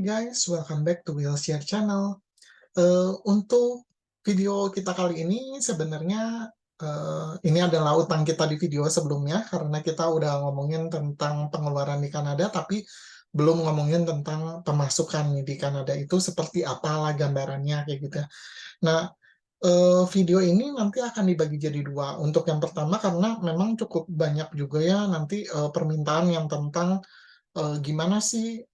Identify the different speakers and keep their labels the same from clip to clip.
Speaker 1: guys, welcome back to Willshare Channel. Untuk video kita kali ini sebenarnya ini adalah utang kita di video sebelumnya karena kita udah ngomongin tentang pengeluaran di Kanada tapi belum ngomongin tentang pemasukan nih di Kanada itu seperti apalah gambarannya kayak gitu ya. Nah, video ini nanti akan dibagi jadi dua. Untuk yang pertama karena memang cukup banyak juga ya nanti permintaan yang tentang gimana sih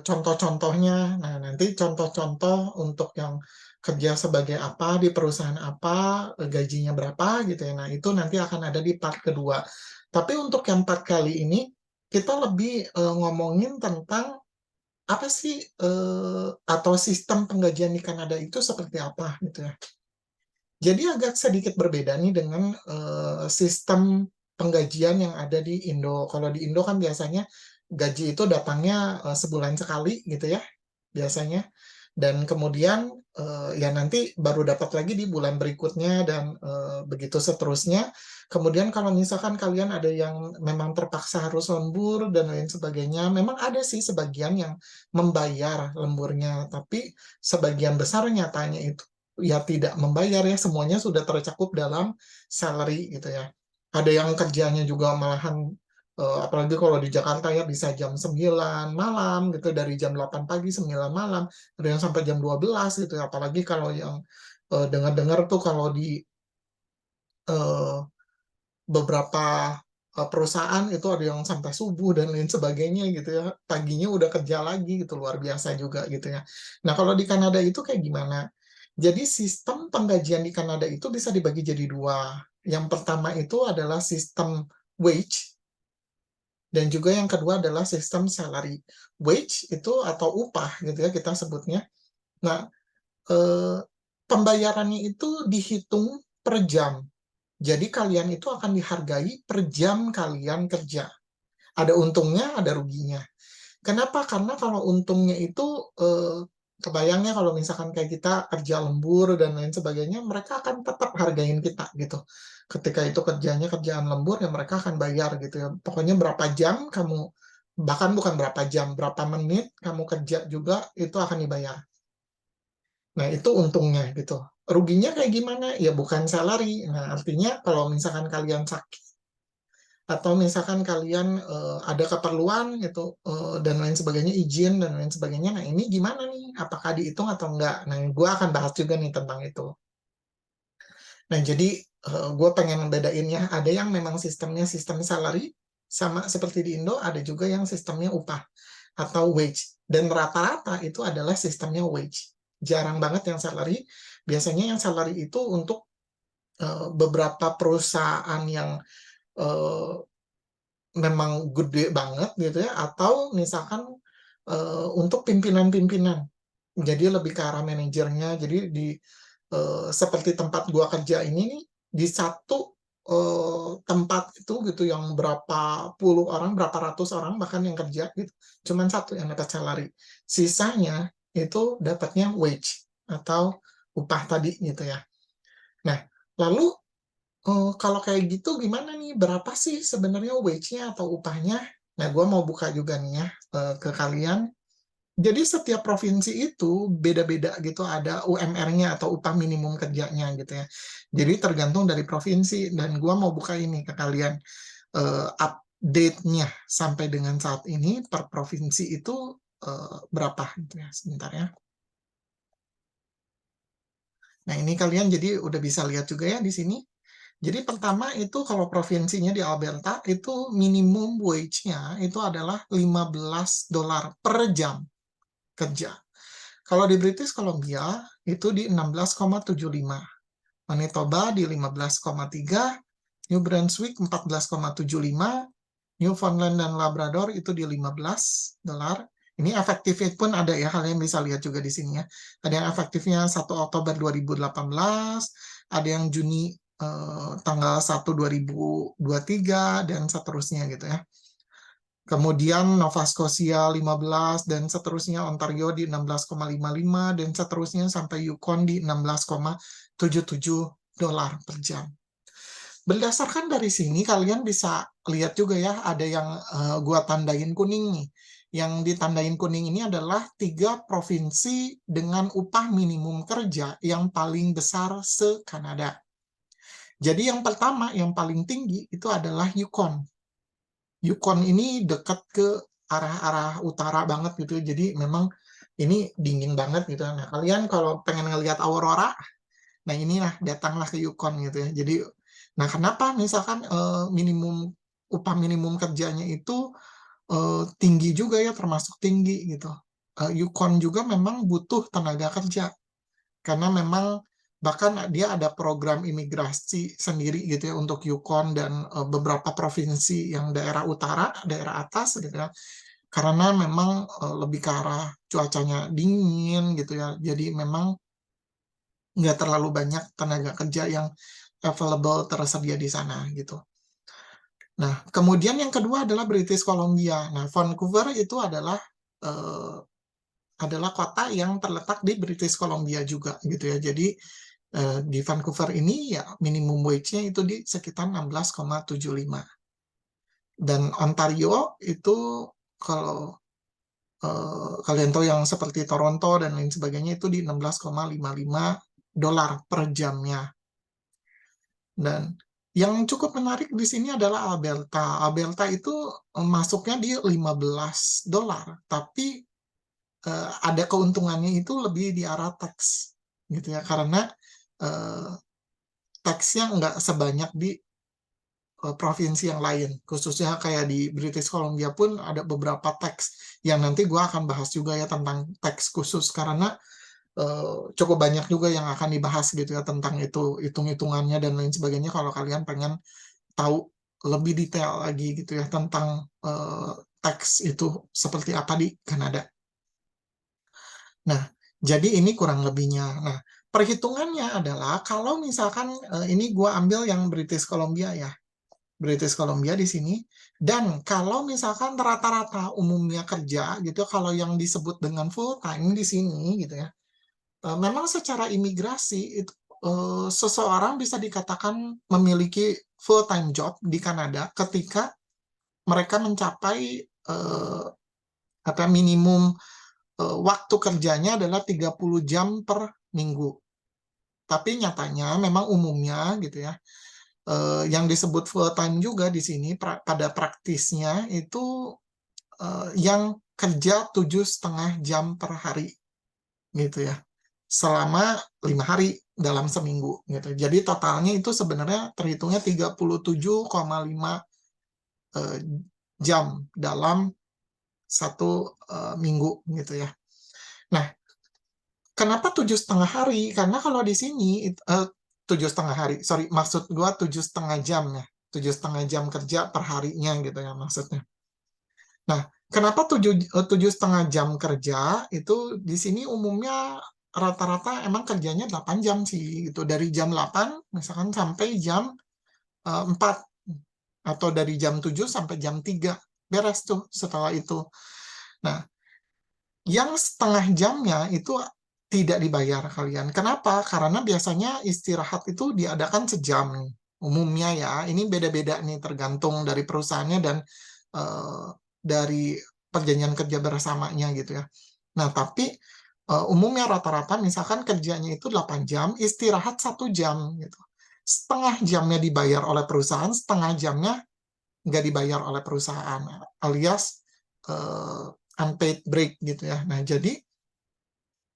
Speaker 1: contoh-contohnya. Nah, nanti contoh-contoh untuk yang kerja sebagai apa di perusahaan apa, gajinya berapa gitu ya. Nah, itu nanti akan ada di part kedua. Tapi untuk yang part kali ini, kita lebih ngomongin tentang apa sih atau sistem penggajian di Kanada itu seperti apa gitu ya. Jadi agak sedikit berbeda nih dengan sistem penggajian yang ada di Indo. Kalau di Indo kan biasanya gaji itu datangnya sebulan sekali gitu ya, biasanya. Dan kemudian ya nanti baru dapat lagi di bulan berikutnya dan begitu seterusnya. Kemudian kalau misalkan kalian ada yang memang terpaksa harus lembur dan lain sebagainya, memang ada sih sebagian yang membayar lemburnya, tapi sebagian besar nyatanya itu ya tidak membayar ya, semuanya sudah tercakup dalam salary gitu ya. Ada yang kerjanya juga malahan apalagi kalau di Jakarta ya bisa jam 9 malam gitu, dari jam 8 pagi 9 malam, ada yang sampai jam 12 gitu ya. Apalagi kalau yang dengar-dengar tuh kalau di eh, beberapa perusahaan itu ada yang sampai subuh dan lain sebagainya gitu ya. Paginya udah kerja lagi gitu, luar biasa juga gitu ya. Nah, kalau di Kanada itu kayak gimana? Jadi sistem penggajian di Kanada itu bisa dibagi jadi dua. Yang pertama itu adalah sistem wage dan juga yang kedua adalah sistem salary. Wage itu atau upah gitu ya kita sebutnya. Nah, eh, pembayarannya itu dihitung per jam. Jadi kalian itu akan dihargai per jam kalian kerja. Ada untungnya, ada ruginya. Kenapa? Karena kalau untungnya itu kebayangnya kalau misalkan kayak kita kerja lembur dan lain sebagainya, mereka akan tetap hargain kita gitu. Ketika itu kerjanya kerjaan lembur, ya mereka akan bayar gitu ya. Pokoknya berapa jam kamu, bahkan bukan berapa jam, berapa menit kamu kerja juga itu akan dibayar. Nah, itu untungnya gitu. Ruginya kayak gimana? Ya bukan salary. Nah, artinya kalau misalkan kalian sakit atau misalkan kalian ada keperluan gitu dan lain sebagainya, izin dan lain sebagainya. Nah, ini gimana nih? Apakah dihitung atau enggak? Nah, gue akan bahas juga nih tentang itu. Nah, jadi gue pengen bedain ya. Ada yang memang sistemnya sistem salary, sama seperti di Indo, ada juga yang sistemnya upah atau wage. Dan rata-rata itu adalah sistemnya wage. Jarang banget yang salary. Biasanya yang salary itu untuk beberapa perusahaan yang eh, memang gede banget gitu ya, atau misalkan untuk pimpinan-pimpinan. Jadi lebih ke arah manajernya. Jadi di seperti tempat gua kerja ini nih, di satu tempat itu gitu yang berapa puluh orang, berapa ratus orang bahkan yang kerja gitu. Cuman satu yang dapat salary. Sisanya itu dapatnya wage atau upah tadi gitu ya. Nah, lalu kalau kayak gitu gimana nih? Berapa sih sebenarnya wage-nya atau upahnya? Nah, gue mau buka juga nih ya ke kalian. Jadi setiap provinsi itu beda-beda gitu, ada UMR-nya atau upah minimum kerjanya gitu ya. Jadi tergantung dari provinsi, dan gue mau buka ini ke kalian. Update-nya sampai dengan saat ini per provinsi itu berapa gitu ya. Sebentar ya. Nah, ini kalian jadi udah bisa lihat juga ya di sini. Jadi pertama itu kalau provinsinya di Alberta itu minimum wage-nya itu adalah $15 per jam kerja. Kalau di British Columbia itu di 16,75, Manitoba di 15,3, New Brunswick 14,75, Newfoundland dan Labrador itu di $15. Ini efektifnya pun ada ya, kalian bisa lihat juga di sini ya. Ada yang efektifnya 1 Oktober 2018, ada yang Juni tanggal 1 2023, dan seterusnya gitu ya. Kemudian Nova Scotia 15 dan seterusnya, Ontario di 16,55 dan seterusnya sampai Yukon di $16,77 per jam. Berdasarkan dari sini kalian bisa lihat juga ya, ada yang gua tandain kuning nih. Yang ditandain kuning ini adalah 3 provinsi dengan upah minimum kerja yang paling besar se-Kanada. Jadi yang pertama, yang paling tinggi itu adalah Yukon. Yukon ini dekat ke arah-arah utara banget gitu. Jadi memang ini dingin banget gitu. Nah, kalian kalau pengen ngelihat aurora, nah inilah datanglah ke Yukon gitu ya. Jadi, nah kenapa misalkan upah minimum kerjanya itu tinggi juga ya, termasuk tinggi gitu. Yukon juga memang butuh tenaga kerja karena memang bahkan dia ada program imigrasi sendiri gitu ya untuk Yukon dan beberapa provinsi yang daerah utara, daerah atas gitu ya. Karena memang lebih ke arah cuacanya dingin gitu ya. Jadi memang nggak terlalu banyak tenaga kerja yang available tersedia di sana gitu. Nah, kemudian yang kedua adalah British Columbia. Nah, Vancouver itu adalah kota yang terletak di British Columbia juga gitu ya. Jadi di Vancouver ini ya minimum wage-nya itu di sekitar 16,75. Dan Ontario itu kalau kalian tahu yang seperti Toronto dan lain sebagainya itu di 16,55 dolar per jamnya. Dan yang cukup menarik di sini adalah Alberta. Alberta itu masuknya di 15 dolar, tapi ada keuntungannya itu lebih di arah teks gitu ya, karena uh, teksnya nggak sebanyak di provinsi yang lain, khususnya kayak di British Columbia pun ada beberapa teks yang nanti gue akan bahas juga ya tentang teks khusus, karena cukup banyak juga yang akan dibahas gitu ya tentang itu, hitung-hitungannya dan lain sebagainya kalau kalian pengen tahu lebih detail lagi gitu ya tentang teks itu seperti apa di Kanada. Nah, jadi ini kurang lebihnya. Nah, perhitungannya adalah kalau misalkan ini gue ambil yang British Columbia ya, British Columbia di sini. Dan kalau misalkan rata-rata umumnya kerja gitu, kalau yang disebut dengan full time di sini gitu ya, memang secara imigrasi itu seseorang bisa dikatakan memiliki full time job di Kanada ketika mereka mencapai apa minimum waktu kerjanya adalah 30 jam per minggu. Tapi nyatanya memang umumnya gitu ya, yang disebut full time juga di sini pada praktisnya itu yang kerja 7,5 jam per hari gitu ya, selama 5 hari dalam seminggu gitu. Jadi totalnya itu sebenarnya terhitungnya 37,5 jam dalam satu minggu gitu ya. Nah, kenapa 7,5 hari? Karena kalau di sini 7,5 hari, sorry, maksud gua 7,5 jam ya, 7,5 jam kerja per harinya gitu ya maksudnya. Nah, kenapa 7,5 jam kerja itu di sini umumnya rata-rata emang kerjanya 8 jam sih gitu, dari jam 8 misalkan sampai jam 4 atau dari jam 7 sampai jam 3 beres tuh setelah itu. Nah, yang setengah jamnya itu tidak dibayar kalian. Kenapa? Karena biasanya istirahat itu diadakan sejam nih. Umumnya ya, ini beda-beda nih tergantung dari perusahaannya dan dari perjanjian kerja bersamanya gitu ya. Nah, tapi umumnya rata-rata misalkan kerjanya itu 8 jam, istirahat 1 jam gitu. Setengah jamnya dibayar oleh perusahaan, setengah jamnya nggak dibayar oleh perusahaan, alias unpaid break gitu ya. Nah, jadi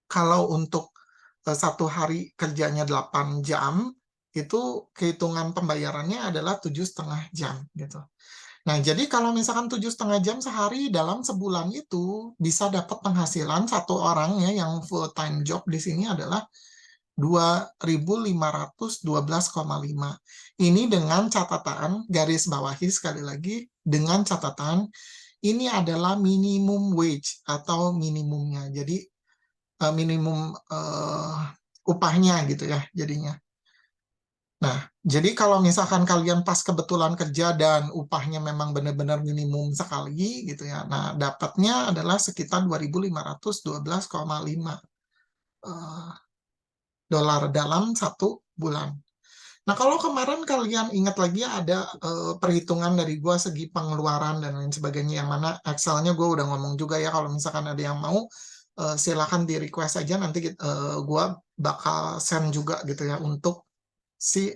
Speaker 1: kalau untuk satu hari kerjanya 8 jam, itu kehitungan pembayarannya adalah 7,5 jam gitu. Nah, jadi kalau misalkan 7,5 jam sehari dalam sebulan itu bisa dapat penghasilan satu orang ya yang full time job di sini adalah 2.512,5. Ini dengan catatan, garis bawahi sekali lagi, dengan catatan ini adalah minimum wage atau minimumnya. Jadi minimum upahnya gitu ya jadinya. Nah, jadi kalau misalkan kalian pas kebetulan kerja dan upahnya memang benar-benar minimum sekali gitu ya, nah dapatnya adalah sekitar 2.512,5 dolar dalam satu bulan. Nah, kalau kemarin kalian ingat lagi ada perhitungan dari gua segi pengeluaran dan lain sebagainya, yang mana Excel-nya gue udah ngomong juga ya, kalau misalkan ada yang mau, silakan di request aja, nanti gua bakal send juga gitu ya untuk si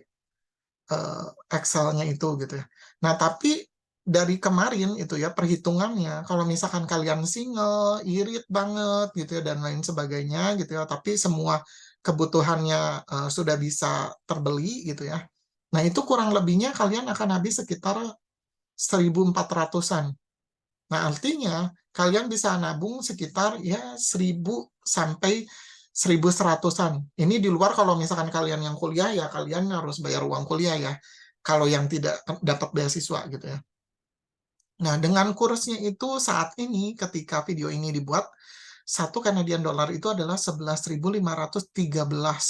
Speaker 1: Excel-nya itu gitu ya. Nah, tapi dari kemarin itu ya perhitungannya, kalau misalkan kalian single, irit banget gitu ya dan lain sebagainya gitu ya, tapi semua kebutuhannya sudah bisa terbeli gitu ya. Nah, itu kurang lebihnya kalian akan habis sekitar 1.400-an. Nah, artinya kalian bisa nabung sekitar ya 1.000 sampai 1.100-an. Ini di luar kalau misalkan kalian yang kuliah, ya kalian harus bayar uang kuliah ya. Kalau yang tidak dapat beasiswa gitu ya. Nah, dengan kursnya itu saat ini ketika video ini dibuat, satu Canadian dollar itu adalah 11.513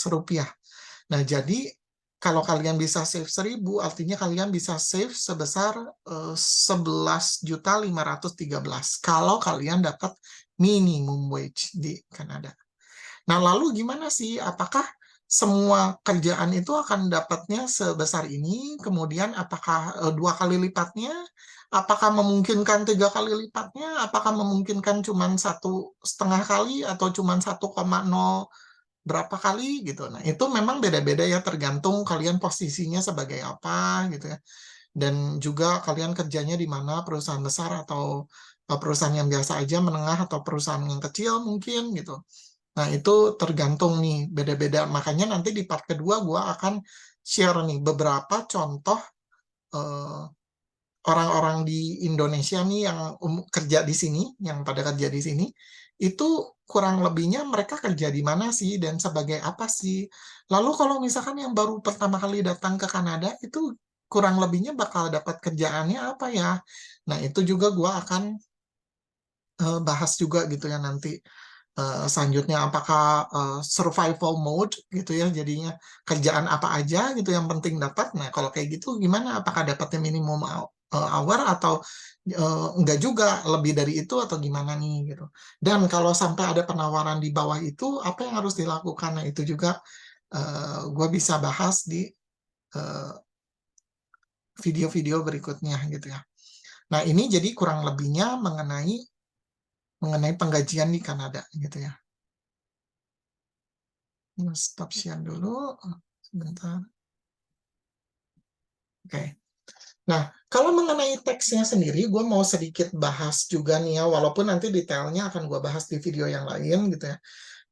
Speaker 1: rupiah. Nah, jadi kalau kalian bisa save 1.000, artinya kalian bisa save sebesar 11.513 kalau kalian dapat minimum wage di Kanada. Nah, lalu gimana sih? Apakah semua kerjaan itu akan dapatnya sebesar ini? Kemudian apakah 2 kali lipatnya? Apakah memungkinkan 3 kali lipatnya? Apakah memungkinkan cuma 1,5 kali atau cuma 1,0 berapa kali gitu? Nah, itu memang beda-beda ya, tergantung kalian posisinya sebagai apa gitu ya. Dan juga kalian kerjanya di mana, perusahaan besar atau perusahaan yang biasa aja, menengah atau perusahaan yang kecil mungkin gitu. Nah, itu tergantung nih, beda-beda. Makanya nanti di part kedua gue akan share nih beberapa contoh eh, orang-orang di Indonesia nih yang kerja di sini, yang pada kerja di sini, itu kurang lebihnya mereka kerja di mana sih dan sebagai apa sih. Lalu kalau misalkan yang baru pertama kali datang ke Kanada, itu kurang lebihnya bakal dapat kerjaannya apa ya. Nah, itu juga gue akan bahas juga gitu ya nanti. Selanjutnya apakah survival mode gitu ya, jadinya kerjaan apa aja gitu yang penting dapat. Nah, kalau kayak gitu gimana, apakah dapatnya minimum hour atau enggak juga, lebih dari itu atau gimana nih gitu. Dan kalau sampai ada penawaran di bawah itu, apa yang harus dilakukan. Nah, itu juga gue bisa bahas di eh, video-video berikutnya gitu ya. Nah, ini jadi kurang lebihnya mengenai penggajian di Kanada gitu ya. Stop share dulu sebentar. Oke. Nah, kalau mengenai teksnya sendiri, gue mau sedikit bahas juga nih ya, walaupun nanti detailnya akan gue bahas di video yang lain gitu ya.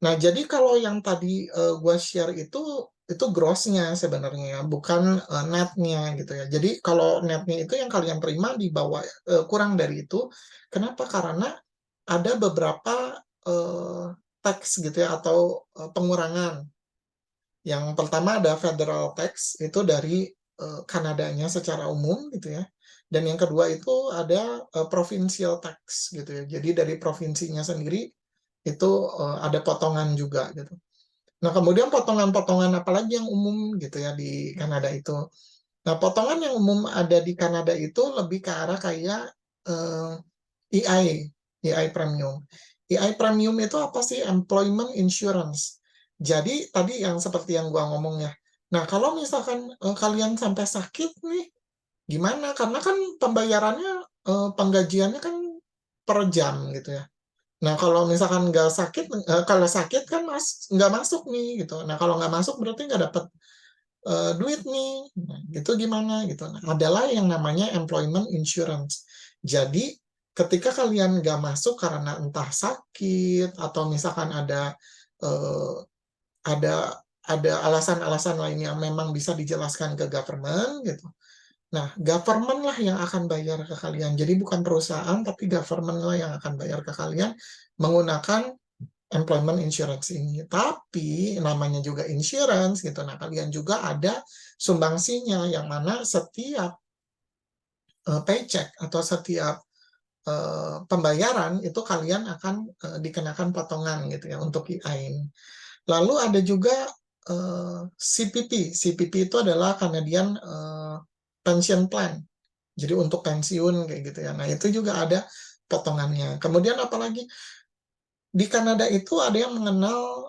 Speaker 1: Nah, jadi kalau yang tadi gue share itu gross-nya sebenarnya ya, bukan net-nya gitu ya. Jadi kalau net-nya itu yang kalian terima di bawah kurang dari itu. Kenapa? Karena ada beberapa tax gitu ya, atau pengurangan. Yang pertama ada federal tax, itu dari Kanadanya secara umum gitu ya. Dan yang kedua itu ada provincial tax gitu ya. Jadi dari provinsinya sendiri itu ada potongan juga gitu. Nah, kemudian potongan-potongan apalagi yang umum gitu ya di Kanada itu. Nah, potongan yang umum ada di Kanada itu lebih ke arah kayak eh, EI premium. EI premium itu apa sih? Employment insurance. Jadi tadi yang seperti yang gua ngomong ya. Nah, kalau misalkan kalian sampai sakit nih, gimana? Karena kan pembayarannya, penggajiannya kan per jam gitu ya. Nah, kalau misalkan nggak sakit, kalau sakit kan nggak masuk nih gitu. Nah, kalau nggak masuk berarti nggak dapat duit nih. Nah, gitu gimana gitu. Nah, adalah yang namanya employment insurance. Jadi, ketika kalian nggak masuk karena entah sakit atau misalkan eh, ada ada alasan-alasan lain yang memang bisa dijelaskan ke government gitu. Nah, government lah yang akan bayar ke kalian. Jadi bukan perusahaan, tapi government lah yang akan bayar ke kalian menggunakan employment insurance ini. Tapi namanya juga insurance gitu. Nah, kalian juga ada sumbangsinya yang mana setiap paycheck atau setiap pembayaran itu kalian akan dikenakan potongan gitu ya untuk IAIN. Lalu ada juga CPP. CPP itu adalah Canadian Pension Plan. Jadi untuk pensiun kayak gitu ya. Nah, itu juga ada potongannya. Kemudian apalagi di Kanada itu ada yang mengenal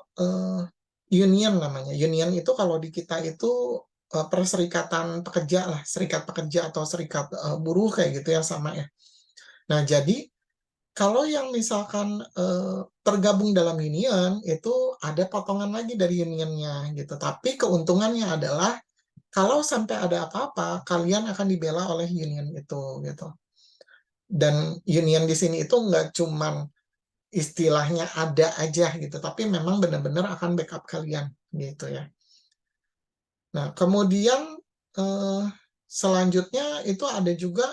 Speaker 1: union namanya. Union itu kalau di kita itu perserikatan pekerja lah, serikat pekerja atau serikat buruh kayak gitu ya sama ya. Nah, jadi kalau yang misalkan tergabung dalam union itu ada potongan lagi dari unionnya gitu. Tapi keuntungannya adalah kalau sampai ada apa-apa, kalian akan dibela oleh union itu gitu. Dan union di sini itu nggak cuman istilahnya ada aja gitu, tapi memang benar-benar akan backup kalian gitu ya. Nah, kemudian eh, selanjutnya itu ada juga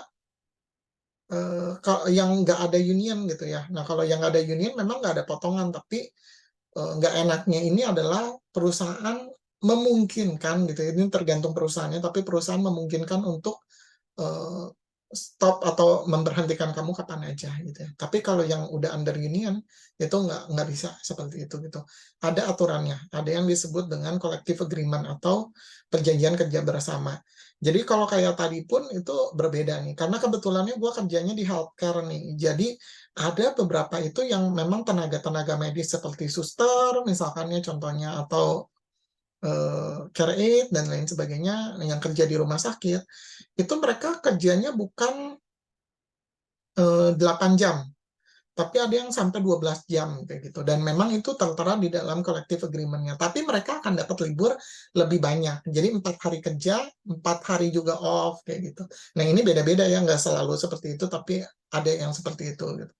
Speaker 1: kalau yang nggak ada union gitu ya. Nah, kalau yang nggak ada union memang nggak ada potongan, tapi nggak enaknya ini adalah perusahaan memungkinkan gitu ya. Ini tergantung perusahaannya, tapi perusahaan memungkinkan untuk eh, stop atau memberhentikan kamu kapan aja gitu ya. Tapi kalau yang udah under union itu nggak bisa seperti itu gitu. Ada aturannya, ada yang disebut dengan collective agreement atau perjanjian kerja bersama. Jadi kalau kayak tadi pun itu berbeda nih, karena kebetulannya gue kerjanya di healthcare nih. Jadi ada beberapa itu yang memang tenaga-tenaga medis seperti suster misalkannya contohnya, atau care aid dan lain sebagainya yang kerja di rumah sakit, itu mereka kerjanya bukan 8 jam, tapi ada yang sampai 12 jam kayak gitu. Dan memang itu tertera di dalam collective agreement-nya. Tapi mereka akan dapat libur lebih banyak. Jadi 4 hari kerja, 4 hari juga off kayak gitu. Nah ini beda-beda ya, nggak selalu seperti itu, tapi ada yang seperti itu gitu.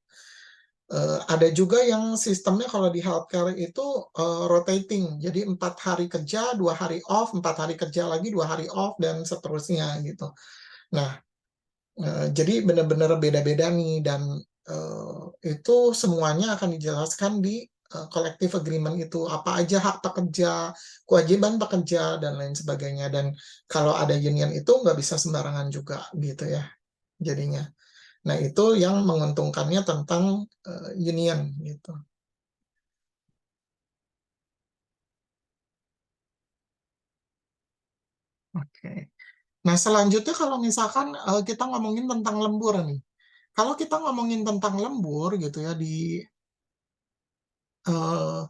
Speaker 1: Ada juga yang sistemnya kalau di healthcare itu rotating. Jadi 4 hari kerja, 2 hari off, 4 hari kerja lagi, 2 hari off, dan seterusnya gitu. Nah, jadi benar-benar beda-beda nih, dan itu semuanya akan dijelaskan di collective agreement itu. Apa aja hak pekerja, kewajiban pekerja, dan lain sebagainya. Dan kalau ada union itu nggak bisa sembarangan juga gitu ya jadinya. Nah, itu yang menguntungkannya tentang union gitu. Oke. Nah, selanjutnya kalau misalkan kita ngomongin tentang lembur nih. Kalau kita ngomongin tentang lembur gitu ya eh,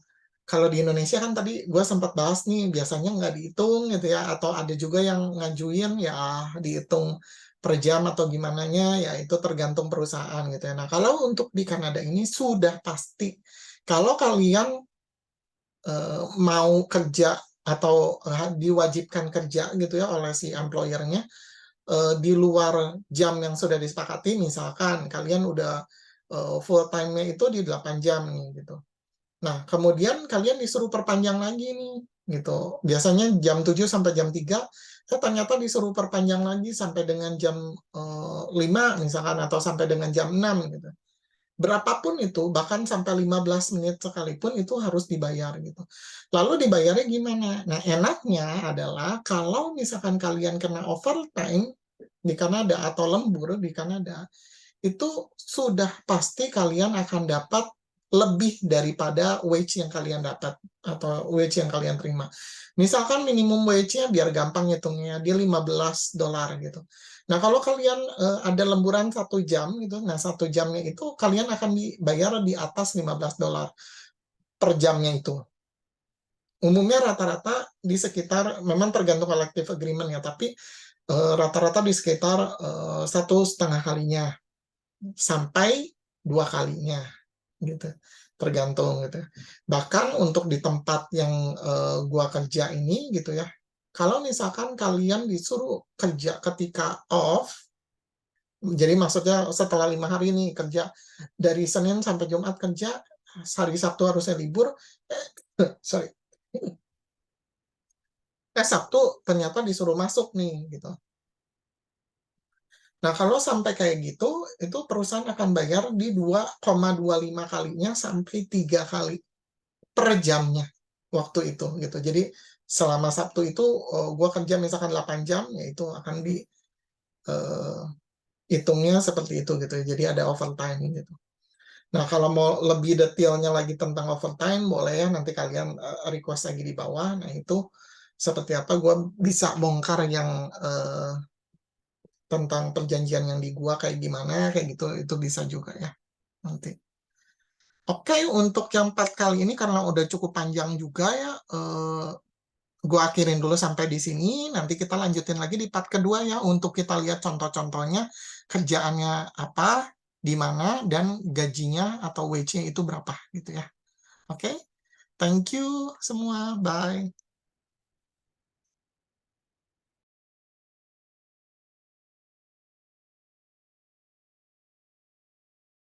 Speaker 1: kalau di Indonesia kan tadi gue sempat bahas nih, biasanya nggak dihitung gitu ya, atau ada juga yang ngajuin ya dihitung per jam atau gimana nya, ya itu tergantung perusahaan gitu ya. Nah, kalau untuk di Kanada ini sudah pasti kalau kalian mau kerja atau diwajibkan kerja gitu ya oleh si employer-nya di luar jam yang sudah disepakati, misalkan kalian udah full time-nya itu di 8 jam nih gitu. Nah, kemudian kalian disuruh perpanjang lagi nih gitu. Biasanya jam 7 sampai jam 3, ternyata disuruh perpanjang lagi sampai dengan jam 5 misalkan, atau sampai dengan jam 6 gitu. Berapapun itu, bahkan sampai 15 menit sekalipun itu harus dibayar gitu. Lalu dibayarnya gimana? Nah, enaknya adalah kalau misalkan kalian kena overtime di Kanada atau lembur di Kanada, itu sudah pasti kalian akan dapat lebih daripada wage yang kalian dapat atau wage yang kalian terima. Misalkan minimum wage-nya biar gampang hitungnya dia $15 gitu. Nah, kalau kalian ada lemburan 1 jam gitu, nah 1 jamnya itu kalian akan dibayar di atas $15 per jamnya itu. Umumnya rata-rata di sekitar, memang tergantung collective agreement ya, tapi rata-rata di sekitar 1,5 kalinya sampai 2 kalinya gitu, tergantung gitu. Bahkan untuk di tempat yang gua kerja ini gitu ya, kalau misalkan kalian disuruh kerja ketika off, jadi maksudnya setelah 5 hari ini kerja dari Senin sampai Jumat kerja, hari Sabtu harusnya libur, sorry, Sabtu ternyata disuruh masuk nih gitu. Nah, kalau sampai kayak gitu, itu perusahaan akan bayar di 2,25 kalinya sampai 3 kali per jamnya waktu itu gitu. Jadi selama Sabtu itu gue kerja misalkan 8 jam, ya itu akan dihitungnya seperti itu gitu. Jadi ada overtime gitu. Nah, kalau mau lebih detailnya lagi tentang overtime, boleh ya nanti kalian request lagi di bawah. Nah, itu seperti apa gue bisa bongkar yang tentang perjanjian yang di gua kayak gimana kayak gitu, itu bisa juga ya nanti. Oke, untuk yang 4 kali ini karena udah cukup panjang juga ya, gue akhirin dulu sampai di sini. Nanti kita lanjutin lagi di part kedua ya, untuk kita lihat contoh-contohnya, kerjaannya apa, di mana, dan gajinya atau wage-nya itu berapa gitu ya. Oke, thank you semua, bye.